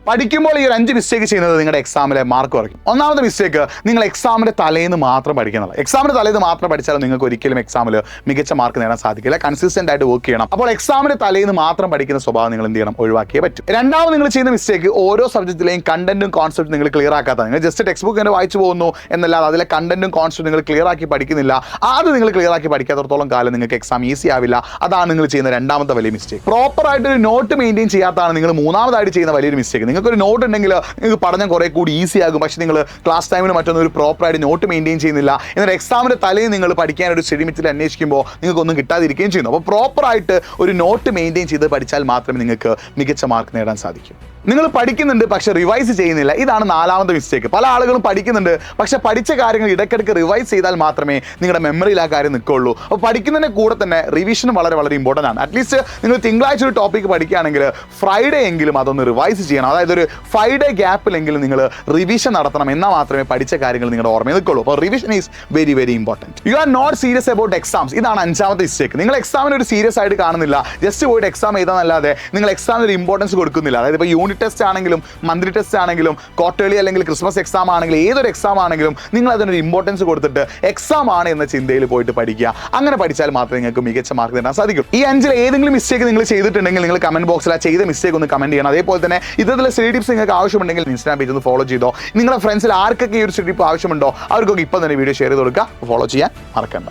പഠിക്കുമ്പോൾ ഈ ഒരു 5 മിസ്റ്റേക്ക് ചെയ്യുന്നത് നിങ്ങളുടെ എക്സാമിലെ മാർക്ക് കുറയ്ക്കും. ഒന്നാമത്തെ മിസ്റ്റേക്ക്, നിങ്ങൾ എക്സാമിന്റെ തലേന്ന് മാത്രം പഠിക്കുന്നത്. എക്സാമിന്റെ തലേന്ന് മാത്രം പഠിച്ചാലും നിങ്ങൾക്ക് ഒരിക്കലും എക്സാമിൽ മികച്ച മാർക്ക് നേടാൻ സാധിക്കില്ല. കൺസിസ്റ്റന്റ് ആയിട്ട് വർക്ക് ചെയ്യണം. അപ്പോൾ എക്സാമിന്റെ തലേന്ന് മാത്രം പഠിക്കുന്ന സ്വഭാവം നിങ്ങൾ എന്ത് ചെയ്യണം? ഒഴിവാക്കിയേ പറ്റും. രണ്ടാമത് നിങ്ങൾ ചെയ്യുന്ന മിസ്റ്റേക്ക്, ഓരോ സബ്ജക്റ്റിലെയും കണ്ടന്റും കോൺസെപ്റ്റും നിങ്ങൾ ക്ലിയർ ആക്കാത്ത. നിങ്ങൾ ജസ്റ്റ് ടെക്സ്റ്റ് ബുക്ക് തന്നെ വായിച്ചു പോകുന്നു എന്നല്ലാതെ അതിലെ കണ്ടന്റും കോൺസെപ്റ്റും നിങ്ങൾ ക്ലിയർ ആക്കി പഠിക്കുന്നില്ല. അത് നിങ്ങൾ ക്ലിയർ ആക്കി പഠിക്കാത്തടത്തോളം കാലം നിങ്ങൾക്ക് എക്സാം ഈസി ആവില്ല. അതാണ് നിങ്ങൾ ചെയ്യുന്ന രണ്ടാമത്തെ വലിയ മിസ്റ്റേക്ക്. പ്രോപ്പർ ആയിട്ട് ഒരു നോട്ട് മെയിൻറ്റെയിൻ ചെയ്യാത്തതാണ് നിങ്ങൾ മൂന്നാമതായിട്ട് ചെയ്യുന്ന വലിയൊരു മിസ്റ്റേക്ക്. നിങ്ങൾക്ക് ഒരു നോട്ട് ഉണ്ടെങ്കിൽ നിങ്ങൾക്ക് പഠനം കുറെ കൂടി ഈസി ആകും. പക്ഷേ നിങ്ങൾ ക്ലാസ് ടൈമിന് മറ്റൊന്നും ഒരു പ്രോപ്പറായിട്ട് നോട്ട് മെയിൻറ്റെയിൻ ചെയ്യുന്നില്ല. എന്നാൽ എക്സാമിന്റെ തലേന്ന് നിങ്ങൾ പഠിക്കാനൊരു സ്റ്റഡി മെറ്റീരിയൽ അന്വേഷിക്കുമ്പോൾ നിങ്ങൾക്കൊന്നും കിട്ടാതിരിക്കുകയും ചെയ്യുന്നു. അപ്പോൾ പ്രോപ്പറായിട്ട് ഒരു നോട്ട് മെയിൻറ്റെയിൻ ചെയ്ത് പഠിച്ചാൽ മാത്രമേ നിങ്ങൾക്ക് മികച്ച മാർക്ക് നേടാൻ സാധിക്കൂ. നിങ്ങൾ പഠിക്കുന്നുണ്ട് പക്ഷെ റിവൈസ് ചെയ്യുന്നില്ല. ഇതാണ് നാലാമത്തെ മിസ്റ്റേക്ക്. പല ആളുകളും പഠിക്കുന്നുണ്ട് പക്ഷെ പഠിച്ച കാര്യങ്ങൾ ഇടയ്ക്കിടയ്ക്ക് റിവൈസ് ചെയ്താൽ മാത്രമേ നിങ്ങളുടെ മെമ്മറിയിൽ ആ കാര്യം നിൽക്കുള്ളൂ. അപ്പോൾ പഠിക്കുന്നതിൻ്റെ കൂടെ തന്നെ റിവിഷനും വളരെ വളരെ ഇമ്പോർട്ടൻ്റ് ആണ്. അറ്റ്ലീസ്റ്റ് നിങ്ങൾ തിങ്കളാഴ്ച ഒരു ടോപ്പിക്ക് പഠിക്കുകയാണെങ്കിൽ ഫ്രൈഡേ എങ്കിലും അതൊന്ന് റിവൈസ് ചെയ്യണം. അതായത് ഒരു 5 ഡേ ഗ്യാപ്പിലെങ്കിലും നിങ്ങൾ റിവിഷൻ നടത്തണം. എന്നാൽ മാത്രമേ പഠിച്ച കാര്യങ്ങൾ നിങ്ങളുടെ ഓർമ്മയിൽ നിൽക്കുള്ളൂ. അപ്പോൾ revision is very very important. You are not serious about exams. ഇതാണ് അഞ്ചാമത്തെ മിസ്റ്റേക്ക്. നിങ്ങൾ എക്സാമിന് ഒരു സീരിയസ് ആയിട്ട് കാണുന്നില്ല. ജസ്റ്റ് പോയിട്ട് എക്സാം എഴുതാന്നല്ലാതെ നിങ്ങൾ എക്സാമിന് ഒരു ഇമ്പോർട്ടൻസ് കൊടുക്കുന്നില്ല. അതായത് ഇപ്പോൾ യൂണിറ്റ് ടെസ്റ്റ് ആണെങ്കിലും മന്ത്ലി ടെസ്റ്റ് ആണെങ്കിലും ക്വാർട്ടർലി അല്ലെങ്കിൽ ക്രിസ്മസ് എക്സാം ആണെങ്കിലും ഏതൊരു എക്സാം ആണെങ്കിലും നിങ്ങൾ അതിനൊരു ഇമ്പോർട്ടൻസ് കൊടുത്തിട്ട് എക്സാം ആണ് എന്ന ചിന്തയിൽ പോയിട്ട് പഠിക്കുക. അങ്ങനെ പഠിച്ചാൽ മാത്രമേ നിങ്ങൾക്ക് മികച്ച മാർക്ക് നേടാൻ സാധിക്കും. ഈ 5 ഏതെങ്കിലും മിസ്റ്റേക്ക് നിങ്ങൾ ചെയ്തിട്ടുണ്ടെങ്കിൽ നിങ്ങൾ കമന്റ് ബോക്സിൽ ആ ചെയ്ത മിസ്റ്റേക്ക് ഒന്ന് കമന്റ് ചെയ്യണം. അതേപോലെ തന്നെ ഇത്തരത്തിലുള്ള സ്റ്റഡി ടിപ്സ് നിങ്ങൾക്ക് ആവശ്യമുണ്ടെങ്കിൽ ഇൻസ്റ്റാഗ്രാം പേജ് ഒന്ന് ഫോളോ ചെയ്തോ. നിങ്ങളുടെ ഫ്രണ്ട്സിൽ ആർക്കൊക്കെ ഈ ഒരു സ്റ്റഡി ടിപ്പ് ആവശ്യമുണ്ടോ അവർക്കൊക്കെ ഇപ്പം തന്നെ വീഡിയോ ഷെയർ ചെയ്ത് കൊടുക്കുക. ഫോളോ ചെയ്യാൻ മറക്കണ്ട.